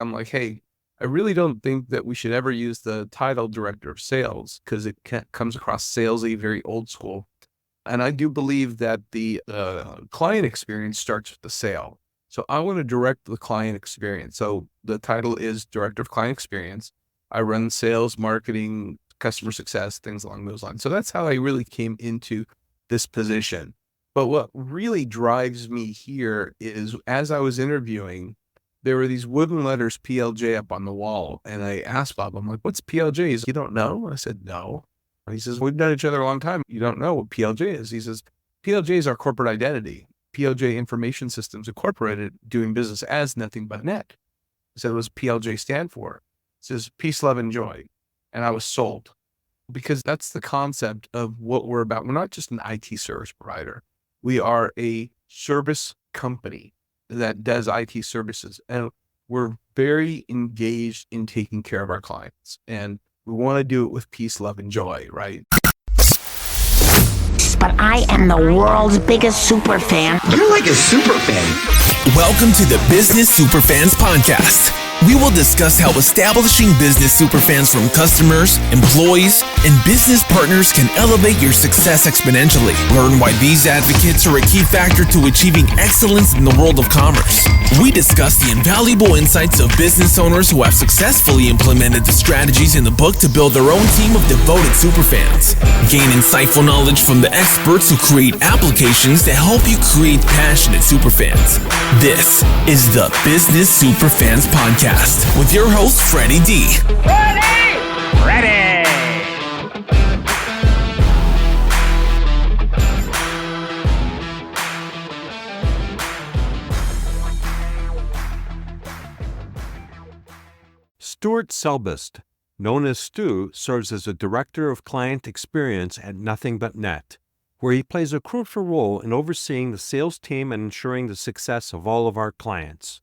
I'm like, hey, I really don't think that we should ever use the title director of sales because it comes across salesy, very old school. And I do believe that the client experience starts with the sale. So I want to direct the client experience. So the title is Director of Client Experience. I run sales, marketing, customer success, things along those lines. So that's how I really came into this position. But what really drives me here is as I was interviewing, there were these wooden letters PLJ up on the wall. And I asked Bob, I'm like, what's PLJ? He's like, you don't know? I said, no. He says, we've known each other a long time. You don't know what PLJ is. He says, PLJ is our corporate identity. PLJ Information Systems Incorporated, doing business as Nothing But Net. I said, what does PLJ stand for? It says, peace, love, and joy. And I was sold because that's the concept of what we're about. We're not just an IT service provider. We are a service company that does IT services. And we're very engaged in taking care of our clients. And we want to do it with peace, love, and joy, right? But I am the world's biggest super fan. You're like a super fan. Welcome to the Business Superfans podcast. We will discuss how establishing business superfans from customers, employees, and business partners can elevate your success exponentially. Learn why these advocates are a key factor to achieving excellence in the world of commerce. We discuss the invaluable insights of business owners who have successfully implemented the strategies in the book to build their own team of devoted superfans. Gain insightful knowledge from the experts who create applications that help you create passionate superfans. This is the Business Superfans podcast with your host, Freddie D. Ready! Stuart Selbst, known as Stu, serves as a Director of Client Experience at Nothing But Net, where he plays a crucial role in overseeing the sales team and ensuring the success of all of our clients.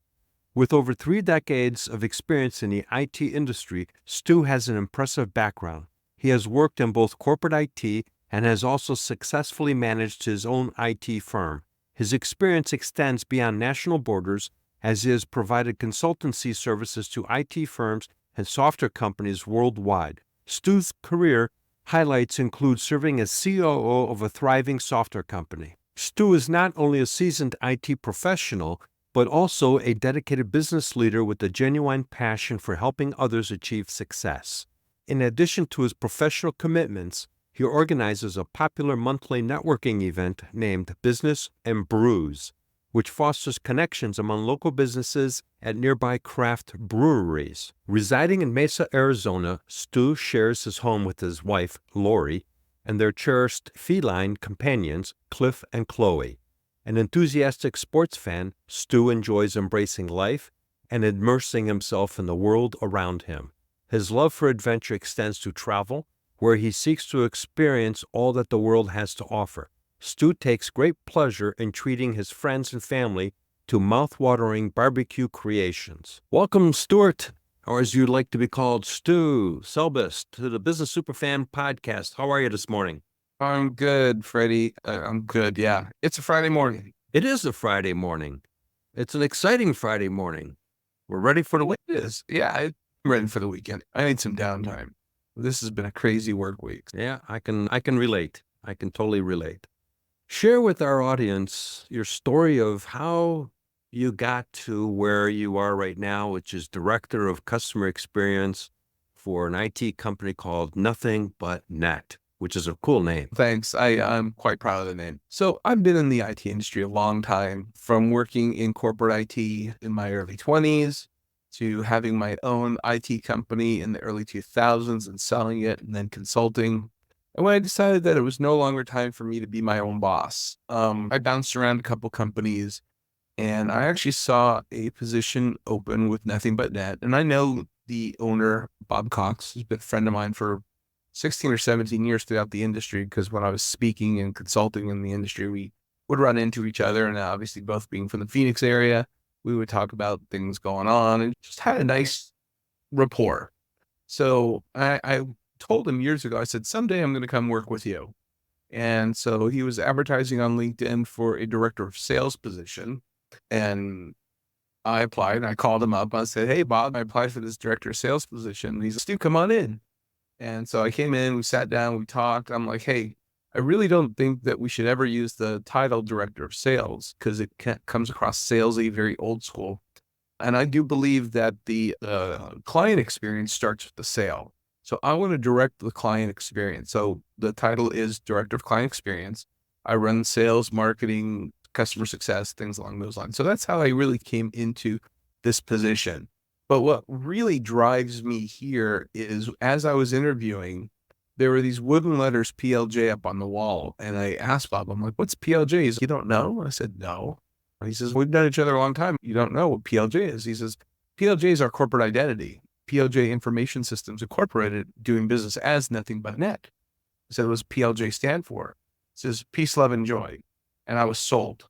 With over 3 decades of experience in the IT industry, Stu has an impressive background. He has worked in both corporate IT and has also successfully managed his own IT firm. His experience extends beyond national borders as he has provided consultancy services to IT firms and software companies worldwide. Stu's career highlights include serving as COO of a thriving software company. Stu is not only a seasoned IT professional, but also a dedicated business leader with a genuine passion for helping others achieve success. In addition to his professional commitments, he organizes a popular monthly networking event named Business and Brews, which fosters connections among local businesses at nearby craft breweries. Residing in Mesa, Arizona, Stu shares his home with his wife, Lori, and their cherished feline companions, Cliff and Chloe. An enthusiastic sports fan, Stu enjoys embracing life and immersing himself in the world around him. His love for adventure extends to travel, where he seeks to experience all that the world has to offer. Stu takes great pleasure in treating his friends and family to mouth-watering barbecue creations. Welcome, Stuart, or as you'd like to be called, Stu Selbst, to the Business Superfan podcast. How are you this morning? I'm good, Freddie. I'm good. Yeah. It's a Friday morning. It is a Friday morning. It's an exciting Friday morning. We're ready for the week. It is. Yeah. I'm ready for the weekend. I need some downtime. This has been a crazy work week. Yeah, I can relate. I can totally relate. Share with our audience your story of how you got to where you are right now, which is Director of Customer Experience for an IT company called Nothing But Net, which is a cool name. Thanks. I'm quite proud of the name. So I've been in the IT industry a long time, from working in corporate IT in my early 20s to having my own IT company in the early 2000s and selling it and then consulting. And when I decided that it was no longer time for me to be my own boss, I bounced around a couple companies and I actually saw a position open with Nothing But Net. And I know the owner, Bob Cox, who's been a friend of mine for 16 or 17 years throughout the industry, because when I was speaking and consulting in the industry, we would run into each other. And obviously both being from the Phoenix area, we would talk about things going on and just had a nice rapport. So I told him years ago, I said, someday I'm going to come work with you. And so he was advertising on LinkedIn for a director of sales position. And I applied and I called him up. I said, "Hey, Bob, I applied for this director of sales position." And he's like, "Stu, come on in." And so I came in, we sat down, we talked. I'm like, "Hey, I really don't think that we should ever use the title director of sales because it comes across salesy, very old school. And I do believe that the client experience starts with the sale. So I want to direct the client experience. So the title is Director of Client Experience. I run sales, marketing, customer success, things along those lines. So that's how I really came into this position. But what really drives me here is as I was interviewing, there were these wooden letters PLJ up on the wall. And I asked Bob, I'm like, "What's PLJ?" He's like, "You don't know?" I said, "No." He says, "We've known each other a long time. You don't know what PLJ is." He says, "PLJ is our corporate identity. PLJ Information Systems Incorporated, doing business as Nothing But Net." I said, "What does PLJ stand for?" It says, Peace, Love, and Joy. And I was sold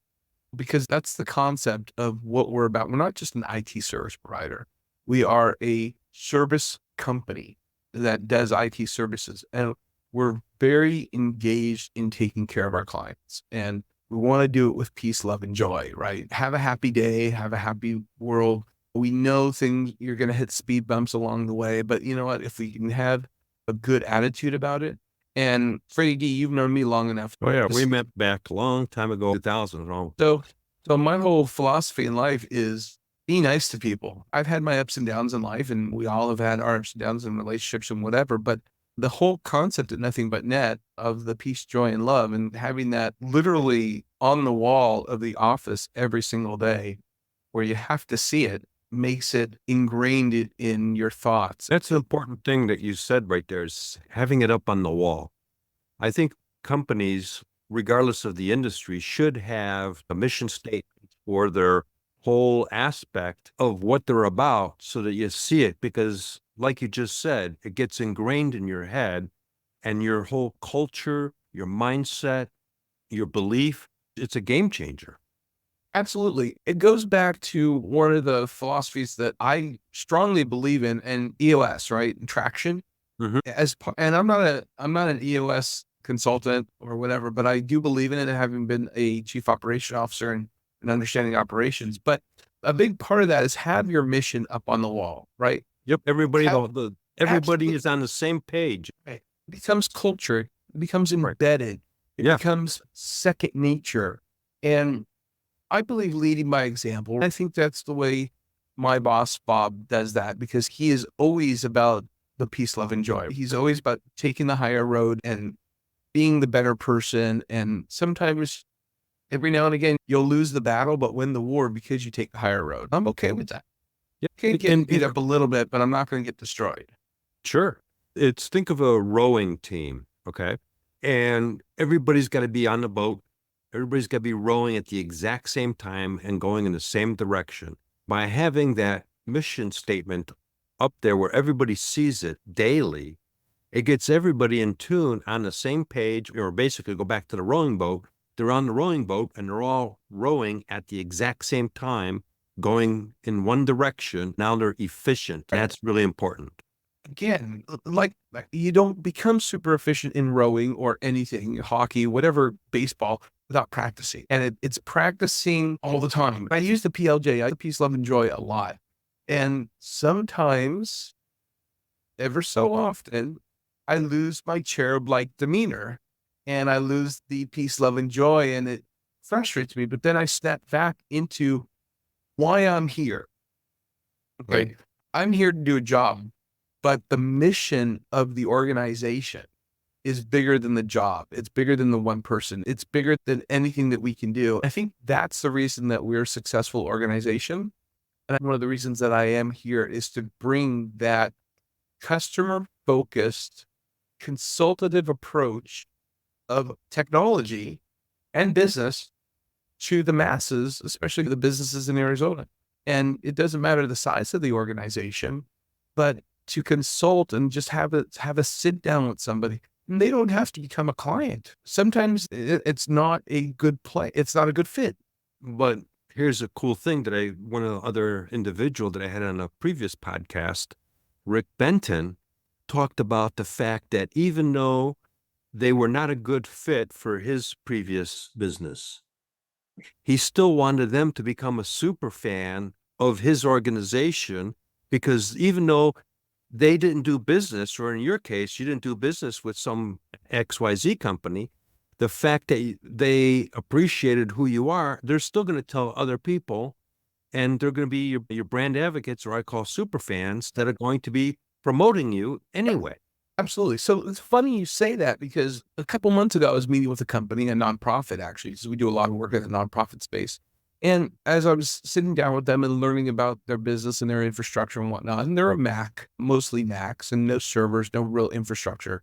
because that's the concept of what we're about. We're not just an IT service provider. We are a service company that does IT services. And we're very engaged in taking care of our clients. And we want to do it with peace, love, and joy, right? Have a happy day, have a happy world. We know things, you're going to hit speed bumps along the way, but you know what? If we can have a good attitude about it, and Freddie D, you've known me long enough. Oh yeah, we met back a long time ago, 2000 almost. So my whole philosophy in life is be nice to people. I've had my ups and downs in life, and we all have had our ups and downs in relationships and whatever, but the whole concept of Nothing But Net of the peace, joy, and love, and having that literally on the wall of the office every single day where you have to see it makes it ingrained in your thoughts. That's an important thing that you said right there, is having it up on the wall. I think companies, regardless of the industry, should have a mission statement for their whole aspect of what they're about so that you see it, because like you just said, it gets ingrained in your head and your whole culture, your mindset, your belief, it's a game changer. Absolutely. It goes back to one of the philosophies that I strongly believe in, and EOS, right? Traction. Mhm. And I'm not an EOS consultant or whatever, but I do believe in it, having been a chief operation officer and understanding operations. But a big part of that is have your mission up on the wall, right? Yep. Everybody, Have- everybody is on the same page. Right. It becomes culture. It becomes embedded. It Yeah. becomes second nature. And I believe leading by example. I think that's the way my boss, Bob, does that, because he is always about the peace, love, and joy. He's always about taking the higher road and being the better person. And sometimes every now and again, you'll lose the battle, but win the war because you take the higher road. I'm okay with that. Yep. Okay, getting beat up a little bit, but I'm not going to get destroyed. Sure. Think of a rowing team, okay? And everybody's got to be on the boat. Everybody's got to be rowing at the exact same time and going in the same direction. By having that mission statement up there where everybody sees it daily, it gets everybody in tune on the same page, or basically go back to the rowing boat. They're on the rowing boat and they're all rowing at the exact same time, going in one direction. Now they're efficient. That's really important. Again, like you don't become super efficient in rowing or anything, hockey, whatever, baseball, without practicing. And it's practicing all the time. I use the PLJ, peace, love, and joy, a lot. And sometimes, ever so often, I lose my cherub-like demeanor and I lose the peace, love, and joy, and it frustrates me. But then I step back into why I'm here. Okay. Right. I'm here to do a job, but the mission of the organization is bigger than the job. It's bigger than the one person. It's bigger than anything that we can do. I think that's the reason that we're a successful organization. And one of the reasons that I am here is to bring that customer focused, consultative approach of technology and business to the masses, especially the businesses in Arizona. And it doesn't matter the size of the organization, but to consult and just have a sit down with somebody. And they don't have to become a client. Sometimes it's not a good play. It's not a good fit. But here's a cool thing that one of the other individual that I had on a previous podcast, Rick Benton, talked about the fact that even though they were not a good fit for his previous business, he still wanted them to become a super fan of his organization, because even though they didn't do business, or in your case, you didn't do business with some XYZ company, the fact that they appreciated who you are, they're still going to tell other people, and they're going to be your brand advocates, or I call super fans, that are going to be promoting you anyway. Absolutely. So it's funny you say that, because a couple months ago, I was meeting with a company, a nonprofit, actually, because we do a lot of work in the nonprofit space. And as I was sitting down with them and learning about their business and their infrastructure and whatnot, and they're a Mac, mostly Macs, and no servers, no real infrastructure,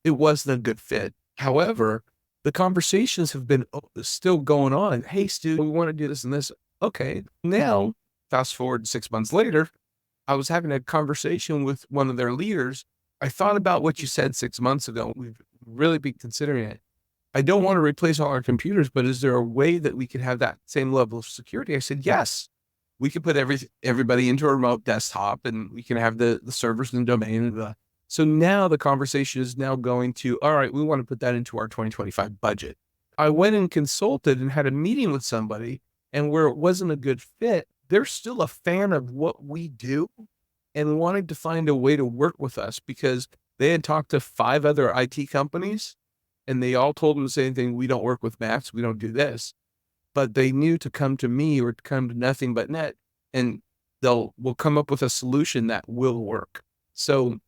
it wasn't a good fit. However, the conversations have been still going on. Hey, Stu, we want to do this and this. Okay. Now, fast forward 6 months later, I was having a conversation with one of their leaders. I thought about what you said 6 months ago. We've really been considering it. I don't want to replace all our computers, but is there a way that we could have that same level of security? I said, yes. We could put everybody into a remote desktop, and we can have the servers and domain. So now the conversation is now going to, all right, we want to put that into our 2025 budget. I went and consulted and had a meeting with somebody, and where it wasn't a good fit, they're still a fan of what we do and wanted to find a way to work with us, because they had talked to 5 other IT companies, and they all told them the same thing. We don't work with Macs. We don't do this. But they knew to come to me or to come to Nothing But Net, and we'll come up with a solution that will work. So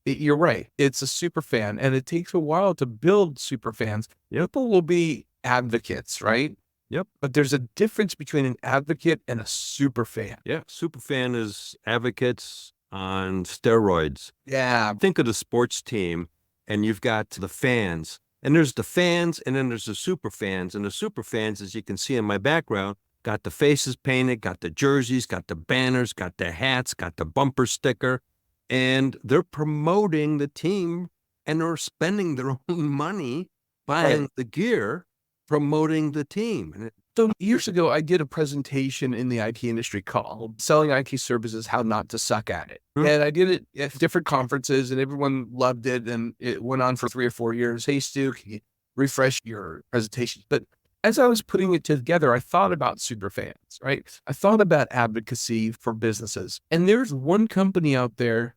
you're right. It's a super fan, and it takes a while to build super fans. People will be advocates, right? Yep. But there's a difference between an advocate and a super fan. Yeah. Super fan is advocates on steroids. Yeah. Think of the sports team, and you've got the fans, and there's the fans, and then there's the super fans. And the super fans, as you can see in my background, got the faces painted, got the jerseys, got the banners, got the hats, got the bumper sticker, and they're promoting the team, and they're spending their own money buying the gear, promoting the team. And So years ago, I did a presentation in the IT industry called Selling IT Services, How Not to Suck at It. And I did it at different conferences, and everyone loved it. And it went on for 3 or 4 years. Hey, Stu, can you refresh your presentation? But as I was putting it together, I thought about superfans, right? I thought about advocacy for businesses. And there's one company out there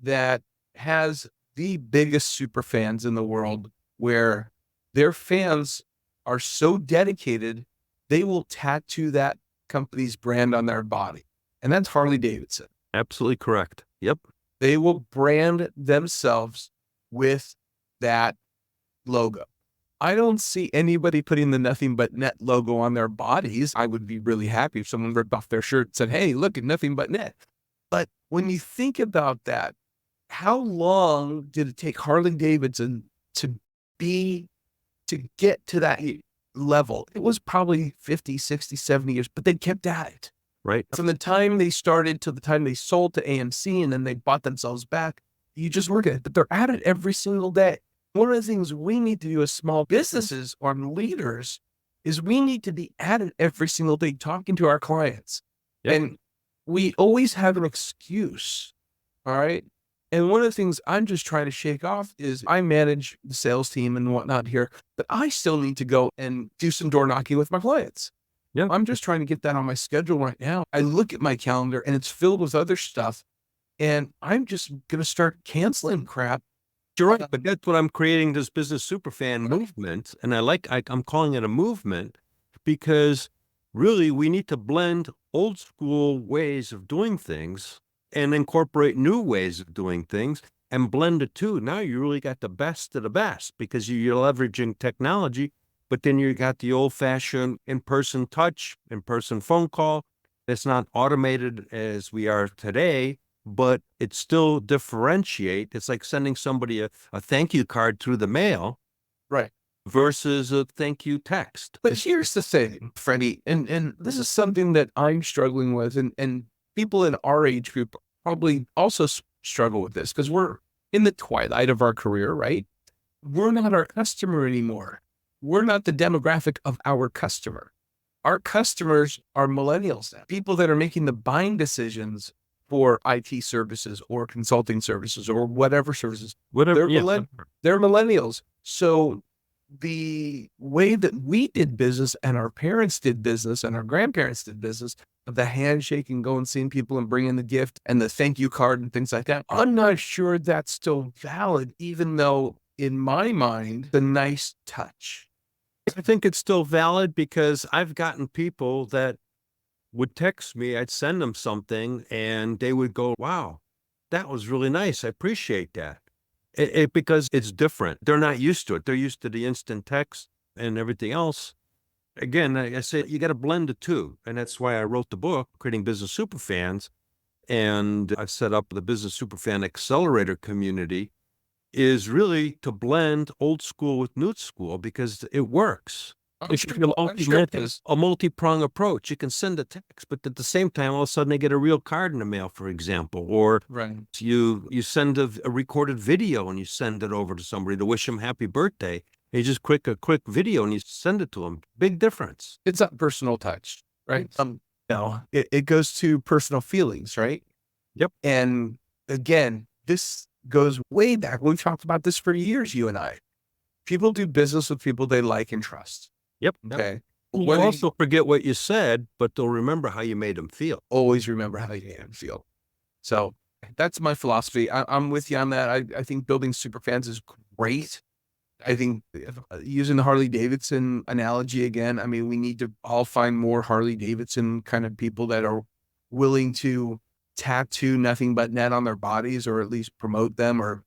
that has the biggest superfans in the world, where their fans are so dedicated, they will tattoo that company's brand on their body. And that's Harley Davidson. absolutely correct. Yep. They will brand themselves with that logo. I don't see anybody putting the Nothing But Net logo on their bodies. I would be really happy if someone ripped off their shirt and said, hey, look at Nothing But Net. But when you think about that, how long did it take Harley Davidson to get to that level? It was probably 50, 60, 70 years, but they kept at it. Right. From the time they started to the time they sold to AMC, and then they bought themselves back, you just work at it. But they're at it every single day. One of the things we need to do as small businesses or leaders is we need to be at it every single day, talking to our clients. Yep. And we always have an excuse. All right. And one of the things I'm just trying to shake off is I manage the sales team and whatnot here, but I still need to go and do some door knocking with my clients. Yeah. I'm just trying to get that on my schedule right now. I look at my calendar and it's filled with other stuff, and I'm just going to start canceling crap. You're right, but that's what I'm creating, this business superfan movement. And I'm calling it a movement, because really we need to blend old school ways of doing things and incorporate new ways of doing things and blend the two. Now you really got the best of the best, because you're leveraging technology, but then you got the old fashioned in-person touch, in-person phone call. It's not automated as we are today, but it still differentiate. It's like sending somebody a thank you card through the mail, Right. versus a thank you text. But here's the thing, Freddie, and this is something that I'm struggling with, and people in our age group probably also struggle with this, because we're in the twilight of our career, right? We're not our customer anymore. We're not the demographic of our customer. Our customers are millennials now, people that are making the buying decisions for IT services or consulting services or whatever services. Whatever. They're millennials. So the way that we did business and our parents did business and our grandparents did business the handshake and going and seeing people and bringing the gift and the thank you card and things like that. I'm not sure that's still valid, even though in my mind, the nice touch. I think it's still valid because I've gotten people that would text me, I'd send them something, and they would go, wow, that was really nice. I appreciate that. Because it's different. They're not used to it. They're used to the instant text and everything else. Again, I say you got to blend the two. And that's why I wrote the book, Creating Business Superfans. And I've set up the Business Superfan Accelerator community, is really to blend old school with new school because it works. It's a multi-prong approach. You can send a text, but at the same time, all of a sudden they get a real card in the mail, for example, or you send a recorded video and you send it over to somebody to wish them happy birthday. You just click a quick video and you send it to them. Big difference. It's a personal touch, right? It goes to personal feelings, right? Yep. And again, this goes way back. We've talked about this for years, you and I. People do business with people they like and trust. Yep. Okay. You also forget what you said, but they'll remember how you made them feel. Always remember how you made them feel. So that's my philosophy. I'm with you on that. I think building superfans is great. I think using the Harley Davidson analogy again, I mean, we need to all find more Harley Davidson kind of people that are willing to tattoo nothing but net on their bodies, or at least promote them, or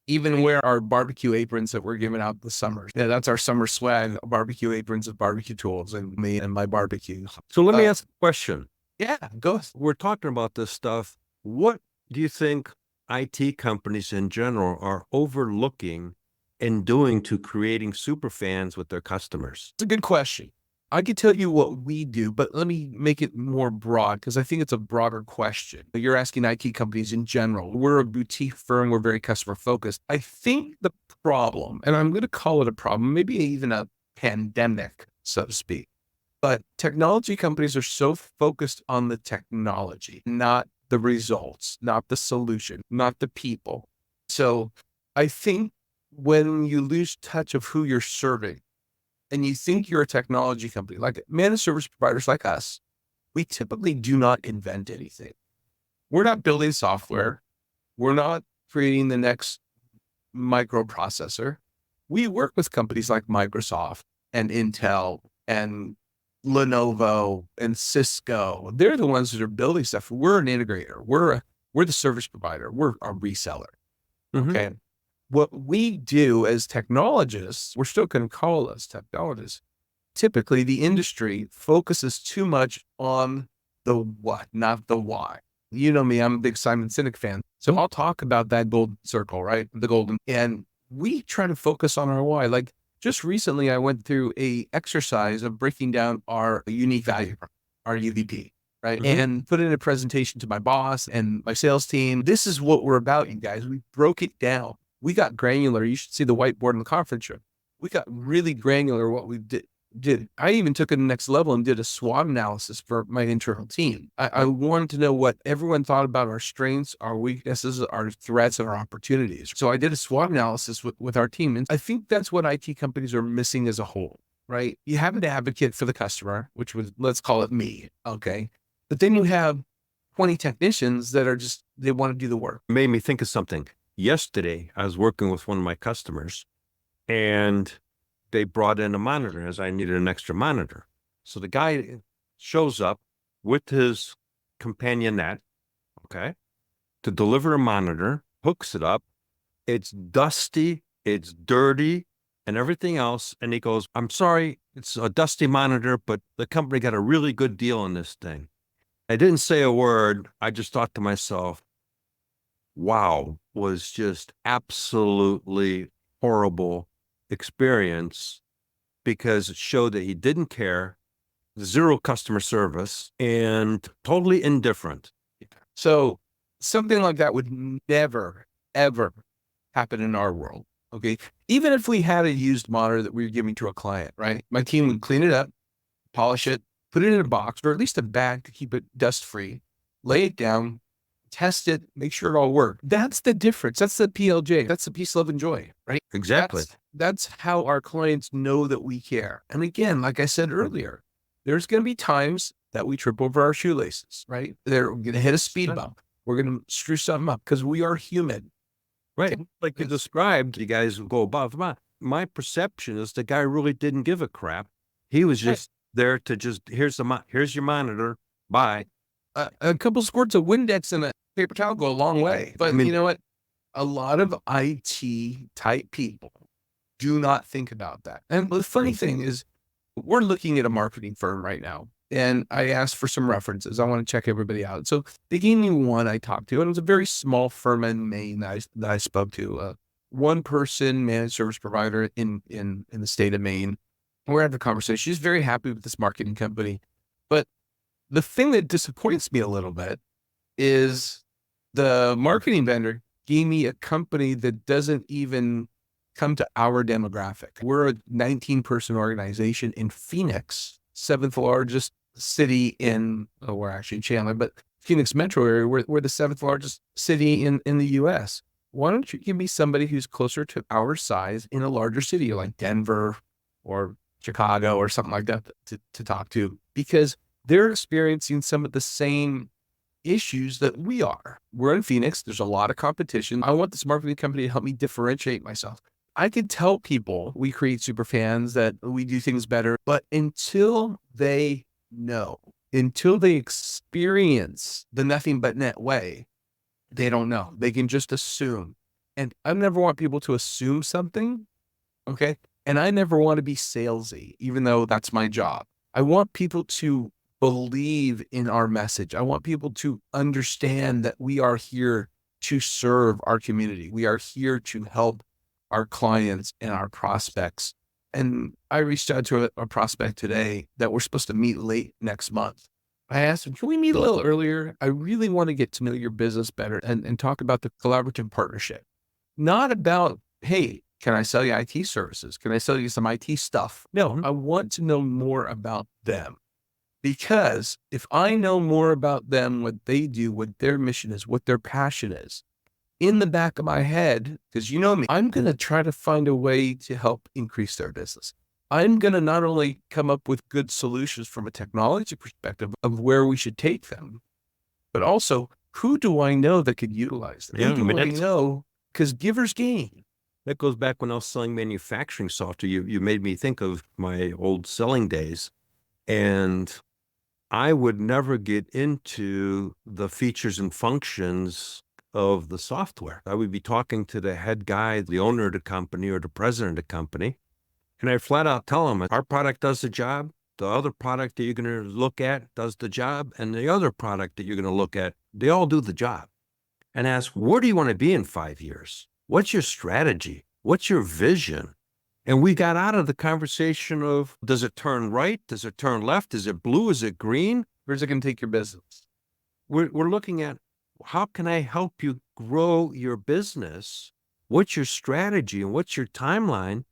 even wear our barbecue aprons that we're giving out this summer. Yeah, that's our summer swag, barbecue aprons with barbecue tools and me and my barbecue. So let me ask a question. Yeah, go. We're talking about this stuff. What do you think IT companies in general are overlooking and doing to creating superfans with their customers? It's a good question. I could tell you what we do, but let me make it more broad because I think it's a broader question. You're asking IT companies in general. We're a boutique firm. We're very customer focused. I think the problem, and I'm going to call it a problem, maybe even a pandemic, so to speak, but technology companies are so focused on the technology, not the results, not the solution, not the people. So I think when you lose touch of who you're serving, and you think you're a technology company, like managed service providers like us, we typically do not invent anything. We're not building software. We're not creating the next microprocessor. We work with companies like Microsoft and Intel and Lenovo and Cisco. They're the ones that are building stuff. We're an integrator. We're the service provider. We're a reseller. Okay. What we do as technologists, we're still going to call us technologists. Typically, the industry focuses too much on the what, not the why. You know me, I'm a big Simon Sinek fan. So I'll talk about that golden circle, right? The golden. And we try to focus on our why. Like just recently, I went through a exercise of breaking down our unique value, our UVP, right? And put in a presentation to my boss and my sales team. This is what we're about, you guys. We broke it down. We got granular. You should see the whiteboard in the conference room. We got really granular what we did. I even took it to the next level and did a SWOT analysis for my internal team. I wanted to know what everyone thought about our strengths, our weaknesses, our threats, and our opportunities. So I did a SWOT analysis with our team. And I think that's what IT companies are missing as a whole, right? You have an advocate for the customer, which was, let's call it me, okay? But then you have 20 technicians that are just, they want to do the work. It made me think of something. Yesterday, I was working with one of my customers and they brought in a monitor as I needed an extra monitor. So the guy shows up with his companionette, okay, to deliver a monitor, hooks it up. It's dusty, it's dirty, and everything else. And he goes, I'm sorry, it's a dusty monitor, but the company got a really good deal on this thing. I didn't say a word. I just thought to myself, wow, was just absolutely horrible experience because it showed that he didn't care, zero customer service, and totally indifferent. So something like that would never, ever happen in our world. Okay. Even if we had a used monitor that we were giving to a client, right? My team would clean it up, polish it, put it in a box or at least a bag to keep it dust free, lay it down, test it, make sure it all worked. That's the difference. That's the PLJ. That's the peace, love, and joy, right? Exactly. That's how our clients know that we care. And again, like I said earlier, there's going to be times that we trip over our shoelaces, right? They're going to hit a speed bump. We're going to screw something up because we are human. Right. Okay. Like you described, you guys will go above. My perception is the guy really didn't give a crap. He was just there to just, here's your monitor. Bye. A couple squirts of Windex and a paper towel go a long way. But you know what? A lot of IT type people do not think about that. And the funny thing is, we're looking at a marketing firm right now. And I asked for some references. I want to check everybody out. So they gave me one I talked to, and it was a very small firm in Maine that I spoke to. One person managed service provider in the state of Maine. We're having a conversation. She's very happy with this marketing company. But the thing that disappoints me a little bit is the marketing vendor gave me a company that doesn't even come to our demographic. We're a 19-person organization in Phoenix, 7th largest city in, we're actually in Chandler, but Phoenix metro area, we're the 7th largest city in the US. Why don't you give me somebody who's closer to our size in a larger city like Denver or Chicago or something like that to talk to? Because they're experiencing some of the same issues that we are. We're in Phoenix. There's a lot of competition. I want this marketing company to help me differentiate myself. I could tell people we create Superfans, that we do things better, but until they know, until they experience the nothing but net way, they don't know. They can just assume. And I never want people to assume something. Okay. And I never want to be salesy, even though that's my job. I want people to believe in our message. I want people to understand that we are here to serve our community. We are here to help our clients and our prospects. And I reached out to a prospect today that we're supposed to meet late next month. I asked him, can we meet a little earlier? I really want to get to know your business better and talk about the collaborative partnership. Not about, hey, can I sell you IT services? Can I sell you some IT stuff? No, I want to know more about them. Because if I know more about them, what they do, what their mission is, what their passion is, in the back of my head, because you know me, I'm going to try to find a way to help increase their business. I'm going to not only come up with good solutions from a technology perspective of where we should take them, but also who do I know that could utilize them? Yeah, Who do I know? Because givers gain. That goes back when I was selling manufacturing software. You made me think of my old selling days. And I would never get into the features and functions of the software. I would be talking to the head guy, the owner of the company or the president of the company. And I flat out tell him, our product does the job. The other product that you're going to look at does the job. And the other product that you're going to look at, they all do the job. And ask, where do you want to be in 5 years? What's your strategy? What's your vision? And we got out of the conversation of, does it turn right? Does it turn left? Is it blue? Is it green? Where's it going to take your business? We're looking at, how can I help you grow your business? What's your strategy and what's your timeline?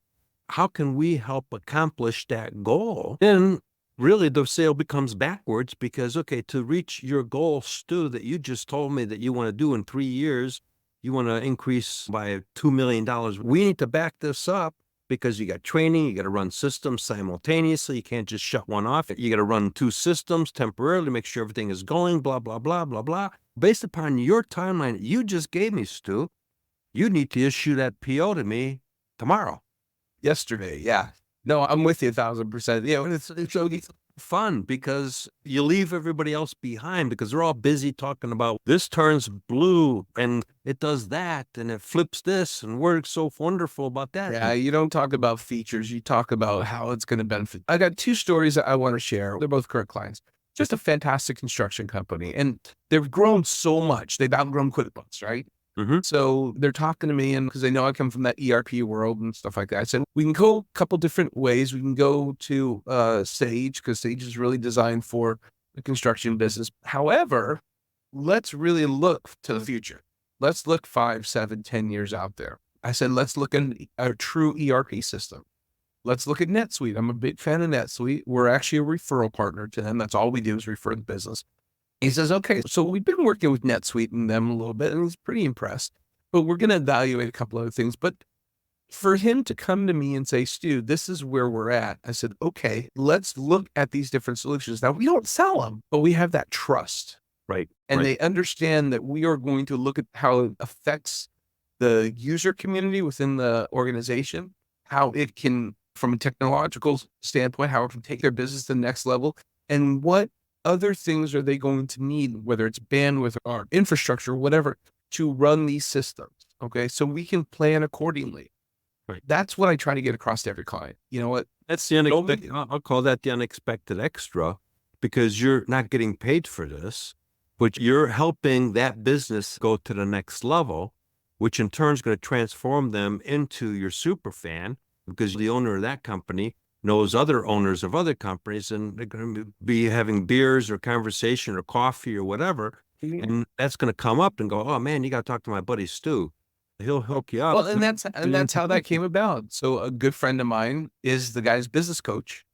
How can we help accomplish that goal? Then really the sale becomes backwards because, okay, to reach your goal, Stu, that you just told me that you want to do in 3 years, you want to increase by $2 million. We need to back this up because you got training, you got to run systems simultaneously. You can't just shut one off. You got to run 2 systems temporarily, make sure everything is going, blah, blah, blah, blah, blah. Based upon your timeline you just gave me, Stu, you need to issue that PO to me tomorrow. Yesterday, yeah. No, I'm with you 1,000%. Yeah, it's fun because you leave everybody else behind because they're all busy talking about this turns blue and it does that and it flips this and we're so wonderful about that. Yeah, you don't talk about features. You talk about how it's going to benefit. I got 2 stories that I want to share. They're both current clients. Just a fantastic construction company. And they've grown so much. They've outgrown QuickBooks, right? Mm-hmm. So they're talking to me, and because they know I come from that ERP world and stuff like that, I said, we can go a couple different ways. We can go to Sage, because Sage is really designed for the construction business. However, let's really look to the future. Let's look 5, 7, 10 years out there. I said, let's look at a true ERP system. Let's look at NetSuite. I'm a big fan of NetSuite. We're actually a referral partner to them. That's all we do is refer the business. He says, okay, so we've been working with NetSuite and them a little bit, and he's pretty impressed, but we're going to evaluate a couple other things. But For him to come to me and say, Stu, this is where we're at. I said, okay, let's look at these different solutions. Now, we don't sell them, but we have that trust. Right. And they understand that we are going to look at how it affects the user community within the organization, how it can, from a technological standpoint, how it can take their business to the next level, and what other things are they going to need, whether it's bandwidth or infrastructure, whatever, to run these systems. Okay. So we can plan accordingly. Right. That's what I try to get across to every client. You know what? That's the unexpected. I'll call that the unexpected extra, because you're not getting paid for this, but you're helping that business go to the next level, which in turn is going to transform them into your super fan, because the owner of that company knows other owners of other companies, and they're going to be having beers or conversation or coffee or whatever. And that's going to come up and go, oh man, you got to talk to my buddy Stu. He'll hook you up. Well, and that's how that came about. So a good friend of mine is the guy's business coach,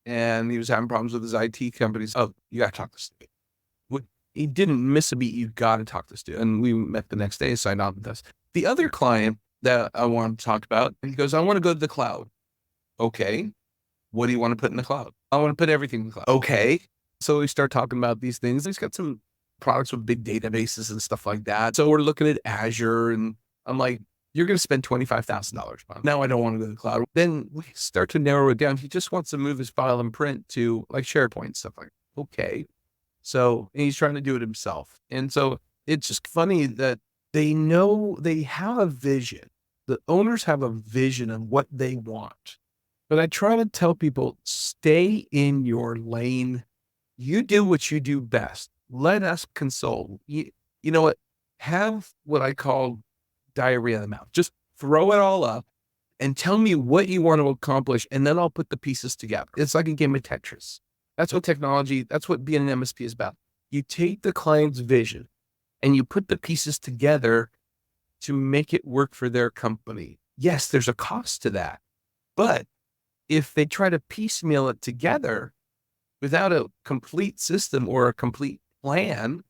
and he was having problems with his IT companies. Oh, you got to talk to Stu. He didn't miss a beat. You got to talk to Stu. And we met the next day, signed on with us. The other client that I wanted to talk about, he goes, I want to go to the cloud. Okay. What do you want to put in the cloud? I want to put everything in the cloud. Okay. So we start talking about these things. He's got some products with big databases and stuff like that. So we're looking at Azure, and I'm like, you're going to spend $25,000. Now I don't want to go to the cloud. Then we start to narrow it down. He just wants to move his file and print to like SharePoint and stuff like that. Okay. So he's trying to do it himself. And so it's just funny that they know they have a vision. The owners have a vision of what they want. But I try to tell people, stay in your lane. You do what you do best. Let us console. You know what? Have what I call diarrhea in the mouth. Just throw it all up and tell me what you want to accomplish, and then I'll put the pieces together. It's like a game of Tetris. That's what technology, that's what being an MSP is about. You take the client's vision and you put the pieces together to make it work for their company. Yes, there's a cost to that. But if they try to piecemeal it together without a complete system or a complete plan,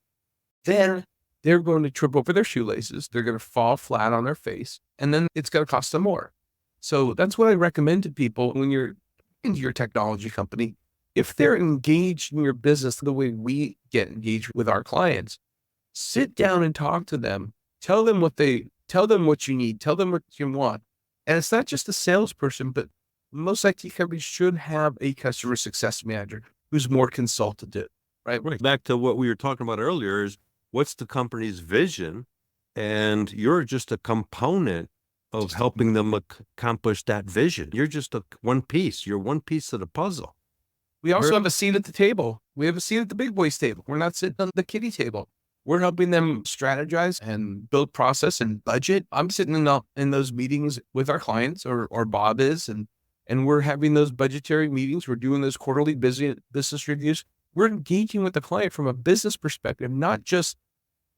then they're going to trip over their shoelaces. They're going to fall flat on their face, and then it's going to cost them more. So that's what I recommend to people when you're into your technology company. If they're engaged in your business the way we get engaged with our clients, sit down and talk to them. Tell them what you need. Tell them what you want. And it's not just a salesperson, but most IT companies should have a customer success manager who's more consultative, right? Right. Back to what we were talking about earlier is, what's the company's vision? And you're just a component of helping them accomplish that vision. You're just one piece. You're one piece of the puzzle. We also have a seat at the table. We have a seat at the big boys table. We're not sitting on the kiddie table. We're helping them strategize and build process and budget. I'm sitting in those meetings with our clients, or Bob is, and we're having those budgetary meetings. We're doing those quarterly business reviews. We're engaging with the client from a business perspective, not just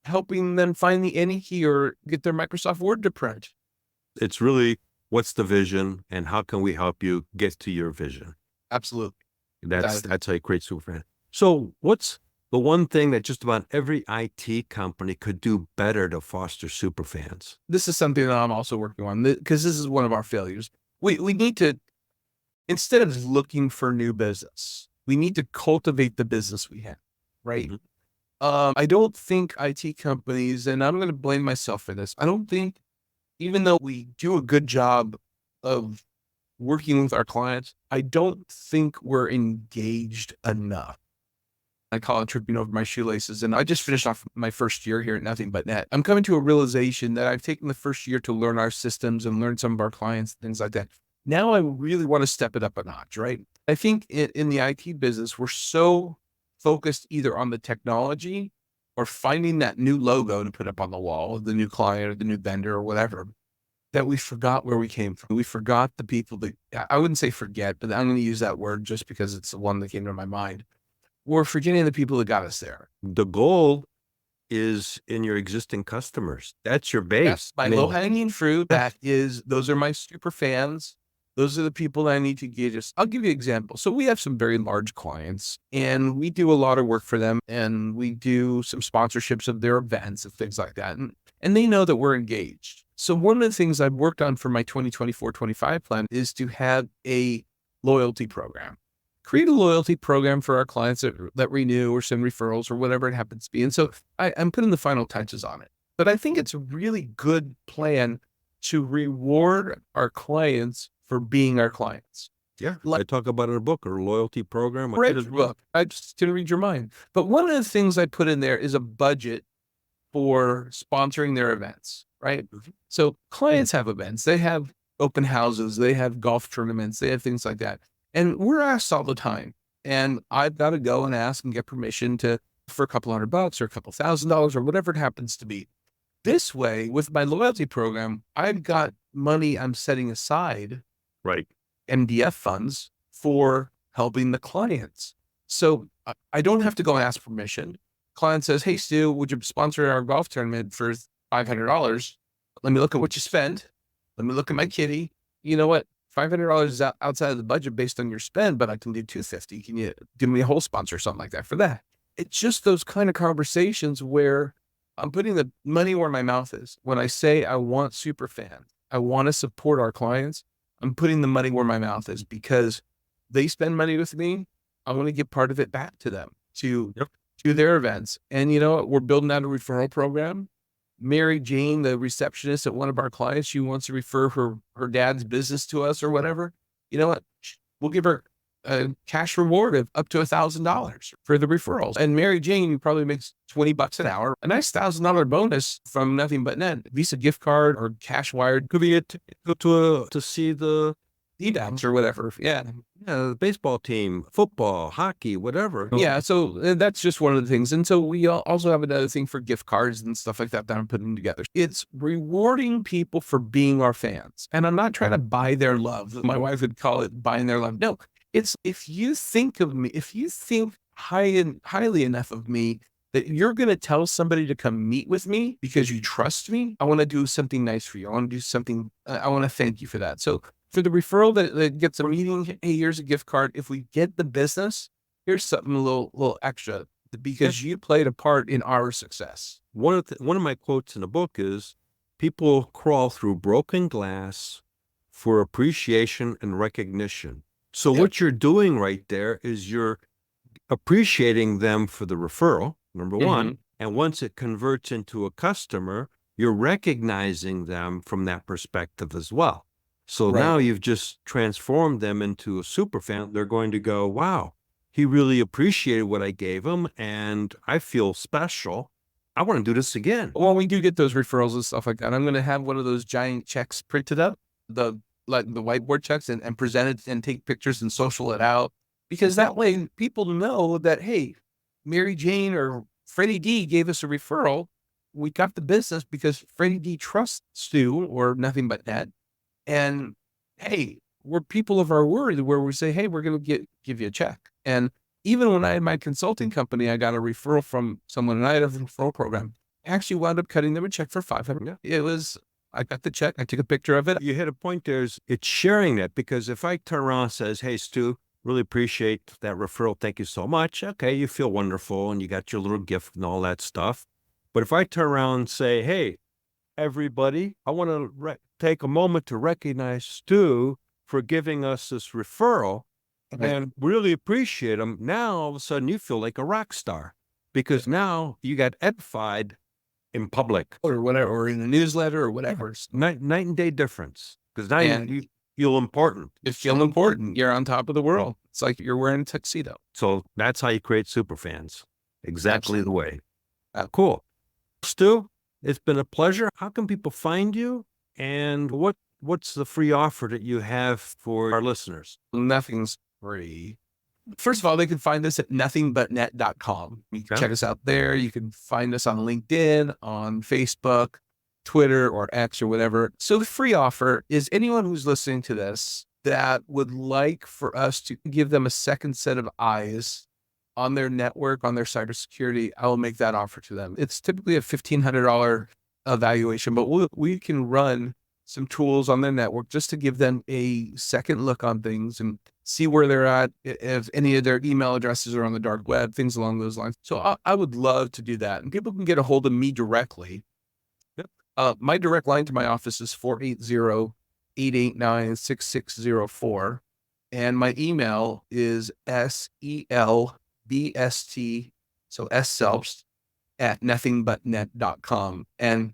helping them find the any key or get their Microsoft Word to print. It's really, what's the vision and how can we help you get to your vision? Absolutely. That's how you create Superfan. So what's the one thing that just about every IT company could do better to foster Superfans? This is something that I'm also working on, because this is one of our failures. We need to, instead of looking for new business, we need to cultivate the business we have, right? Mm-hmm. I don't think IT companies, and I'm going to blame myself for this, I don't think, even though we do a good job of working with our clients, I don't think we're engaged enough. I call it tripping over my shoelaces. And I just finished off my first year here at Nothing But Net. I'm coming to a realization that I've taken the first year to learn our systems and learn some of our clients, things like that. Now I really want to step it up a notch, right? I think in the IT business, we're so focused either on the technology or finding that new logo to put up on the wall, the new client or the new vendor or whatever, that we forgot where we came from. We forgot the people that, I wouldn't say forget, but I'm going to use that word just because it's the one that came to my mind. We're forgetting the people that got us there. The goal is in your existing customers. That's your base. That's my low-hanging fruit. Those are my super fans. Those are the people that I need to get. I'll give you an example. So we have some very large clients, and we do a lot of work for them, and we do some sponsorships of their events and things like that. And they know that we're engaged. So one of the things I've worked on for my 2024-25 plan is to have a loyalty program. Create a loyalty program for our clients that renew or send referrals or whatever it happens to be. And so I'm putting the final touches on it. But I think it's a really good plan to reward our clients for being our clients. Yeah, I talk about it in a book, or a loyalty program. Read the book. I just didn't read your mind. But one of the things I put in there is a budget for sponsoring their events, right? So clients have events. They have open houses. They have golf tournaments. They have things like that. And we're asked all the time. And I've got to go and ask and get permission for a couple $100 or a couple $1,000 or whatever it happens to be. This way, with my loyalty program, I've got money I'm setting aside, Right. MDF funds, for helping the clients. So I don't have to go and ask permission. Client says, hey, Stu, would you sponsor our golf tournament for $500? Let me look at what you spend. Let me look at my kitty. You know what? $500 is outside of the budget based on your spend, but I can do $250. Can you give me a whole sponsor or something like that for that? It's just those kind of conversations where I'm putting the money where my mouth is. When I say I want Superfans, I want to support our clients, I'm putting the money where my mouth is, because they spend money with me. I want to give part of it back to them, to their events. And you know what? We're building out a referral program. Mary Jane, the receptionist at one of our clients, she wants to refer her dad's business to us or whatever. You know what? We'll give her a cash reward of up to $1,000 for the referrals. And Mary Jane, who probably makes $20 an hour, a nice $1,000 bonus from Nothing But Net, Visa gift card or cash wired. Could be it to see the E-downs or whatever. Yeah. the baseball team, football, hockey, whatever. Yeah. So that's just one of the things. And so we also have another thing for gift cards and stuff like that I'm putting together. It's rewarding people for being our fans. And I'm not trying to buy their love. My wife would call it buying their love. No, it's if you think of me, if you think highly enough of me that you're going to tell somebody to come meet with me because you trust me, I want to do something nice for you. I want to do something. I want to thank you for that. So for the referral that gets a meeting, hey, here's a gift card. If we get the business, here's something a little extra because you played a part in our success. One of my quotes in the book is, people crawl through broken glass for appreciation and recognition. So what you're doing right there is you're appreciating them for the referral, number one. And once it converts into a customer, you're recognizing them from that perspective as well. So now you've just transformed them into a super fan. They're going to go, wow, he really appreciated what I gave him, and I feel special. I want to do this again. Well, we do get those referrals and stuff like that. I'm going to have one of those giant checks printed up, the whiteboard checks, and present it and take pictures and social it out, because that way people know that, hey, Mary Jane or Freddie D gave us a referral. We got the business because Freddie D trusts Stu or Nothing But Net. And hey, we're people of our word, where we say, hey, we're going to give you a check. And even when I had my consulting company, I got a referral from someone, and I had a referral program. I actually wound up cutting them a check for $500. I got the check. I took a picture of it. You hit a point there. It's sharing that, because if I turn around and says, hey, Stu, really appreciate that referral. Thank you so much. Okay, you feel wonderful and you got your little gift and all that stuff. But if I turn around and say, hey, everybody, I want to take a moment to recognize Stu for giving us this referral and really appreciate him. Now, all of a sudden, you feel like a rock star, because now you got edified in public or whatever, or in a newsletter or whatever. Night and day difference, because now you feel important. You feel important. You're on top of the world. It's like you're wearing a tuxedo. So that's how you create Superfans. Exactly the way. Cool. Stu, it's been a pleasure. How can people find you? And what's the free offer that you have for our listeners? Nothing's free. First of all, they can find us at nothingbutnet.com. You can check us out there. You can find us on LinkedIn, on Facebook, Twitter, or X, or whatever. So the free offer is anyone who's listening to this that would like for us to give them a second set of eyes on their network, on their cybersecurity, I will make that offer to them. It's typically a $1,500 evaluation, but we can run some tools on their network just to give them a second look on things and see where they're at, if any of their email addresses are on the dark web, things along those lines. So I would love to do that. And people can get a hold of me directly My direct line to my office is 480-889-6604. And my email is SELBST, so Selbst, at nothingbutnet.com. And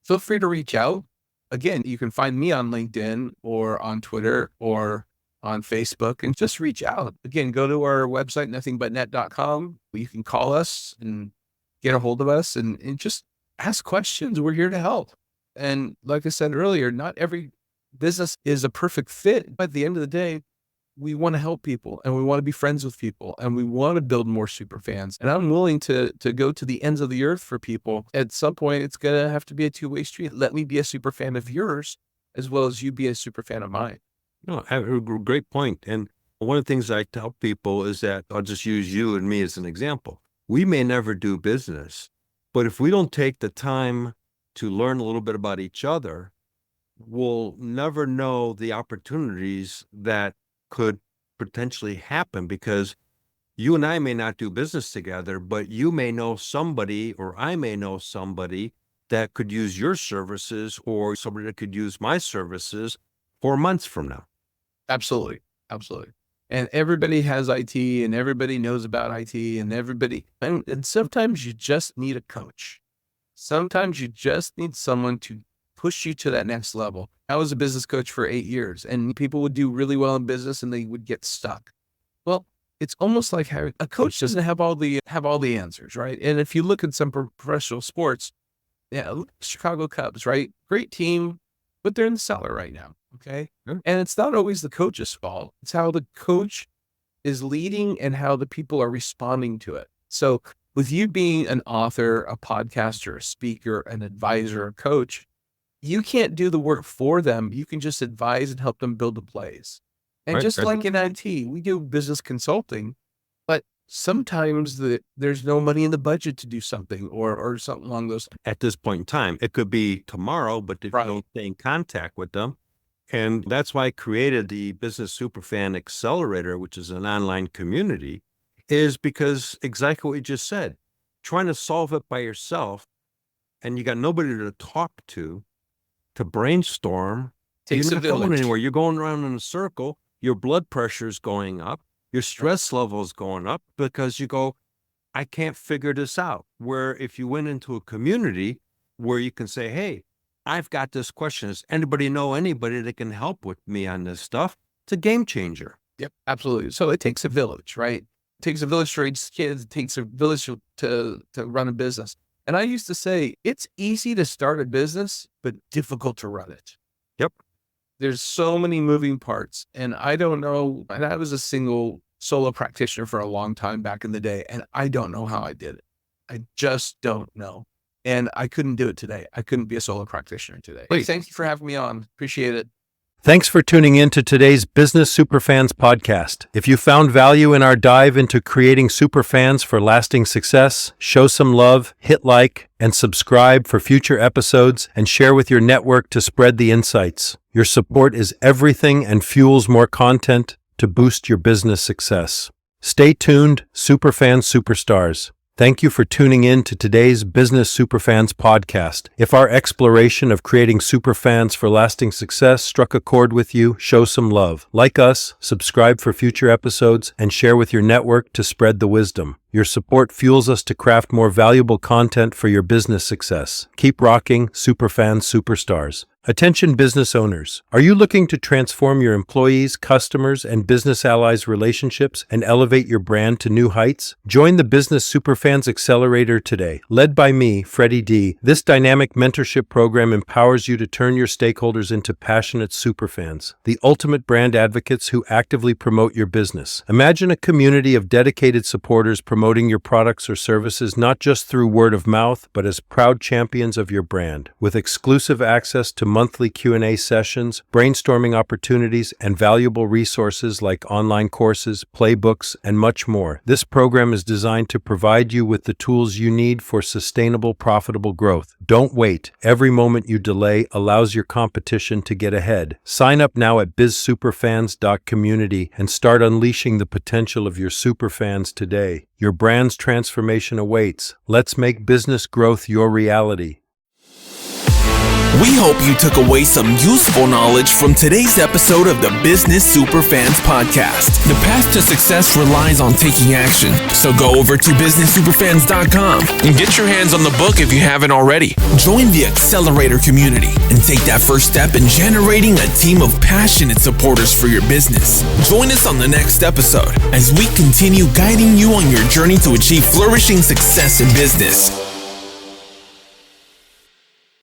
feel free to reach out. Again, you can find me on LinkedIn or on Twitter or on Facebook, and just reach out. Again, go to our website, nothingbutnet.com. You can call us and get a hold of us and just ask questions. We're here to help. And like I said earlier, not every business is a perfect fit. But at the end of the day, we want to help people and we want to be friends with people and we want to build more super fans. And I'm willing to go to the ends of the earth for people. At some point, it's going to have to be a two-way street. Let me be a super fan of yours as well as you be a super fan of mine. No, I have a great point. And one of the things I tell people is that I'll just use you and me as an example. We may never do business, but if we don't take the time to learn a little bit about each other, we'll never know the opportunities that could potentially happen, because you and I may not do business together, but you may know somebody or I may know somebody that could use your services or somebody that could use my services 4 months from now. Absolutely. Absolutely. And everybody has IT and everybody knows about IT and sometimes you just need a coach. Sometimes you just need someone to push you to that next level. I was a business coach for 8 years and people would do really well in business and they would get stuck. Well, it's almost like having a coach doesn't have all the answers, right? And if you look at some professional sports, Chicago Cubs, right? Great team, but they're in the cellar right now. Okay. Sure. And it's not always the coach's fault. It's how the coach is leading and how the people are responding to it. So with you being an author, a podcaster, a speaker, an advisor, a coach, you can't do the work for them. You can just advise and help them build the plays. And Right. just like in IT, we do business consulting, but sometimes there's no money in the budget to do something or something along those. At this point in time, it could be tomorrow, but if Right. you don't stay in contact with them. And that's why I created the Business Superfan Accelerator, which is an online community, is because exactly what you just said, trying to solve it by yourself and you got nobody to talk to brainstorm. Takes You're a not going village. anywhere. You're going around in a circle. Your blood pressure is going up. Your stress level is going up because you go, I can't figure this out. Where if you went into a community where you can say, hey, I've got this question. Does anybody know anybody that can help with me on this stuff? It's a game changer. Yep, absolutely. So it takes a village, right? It takes a village to raise kids. It takes a village to run a business. And I used to say, it's easy to start a business, but difficult to run it. Yep. There's so many moving parts. And I don't know. And I was a single solo practitioner for a long time back in the day. And I don't know how I did it. I just don't know. And I couldn't do it today. I couldn't be a solo practitioner today. Please. Thank you for having me on. Appreciate it. Thanks for tuning in to today's Business Superfans podcast. If you found value in our dive into creating superfans for lasting success, show some love, hit like, and subscribe for future episodes, and share with your network to spread the insights. Your support is everything and fuels more content to boost your business success. Stay tuned, Superfans Superstars. Thank you for tuning in to today's Business Superfans podcast. If our exploration of creating superfans for lasting success struck a chord with you, show some love. Like us, subscribe for future episodes, and share with your network to spread the wisdom. Your support fuels us to craft more valuable content for your business success. Keep rocking, Superfans Superstars. Attention business owners. Are you looking to transform your employees, customers, and business allies' relationships and elevate your brand to new heights? Join the Business Superfans Accelerator today. Led by me, Freddie D., this dynamic mentorship program empowers you to turn your stakeholders into passionate superfans, the ultimate brand advocates who actively promote your business. Imagine a community of dedicated supporters promoting your products or services not just through word of mouth, but as proud champions of your brand. With exclusive access to monthly Q&A sessions, brainstorming opportunities, and valuable resources like online courses, playbooks, and much more. This program is designed to provide you with the tools you need for sustainable, profitable growth. Don't wait. Every moment you delay allows your competition to get ahead. Sign up now at bizsuperfans.community and start unleashing the potential of your superfans today. Your brand's transformation awaits. Let's make business growth your reality. We hope you took away some useful knowledge from today's episode of the Business Superfans podcast. The path to success relies on taking action. So go over to businesssuperfans.com and get your hands on the book if you haven't already. Join the Accelerator community and take that first step in generating a team of passionate supporters for your business. Join us on the next episode as we continue guiding you on your journey to achieve flourishing success in business.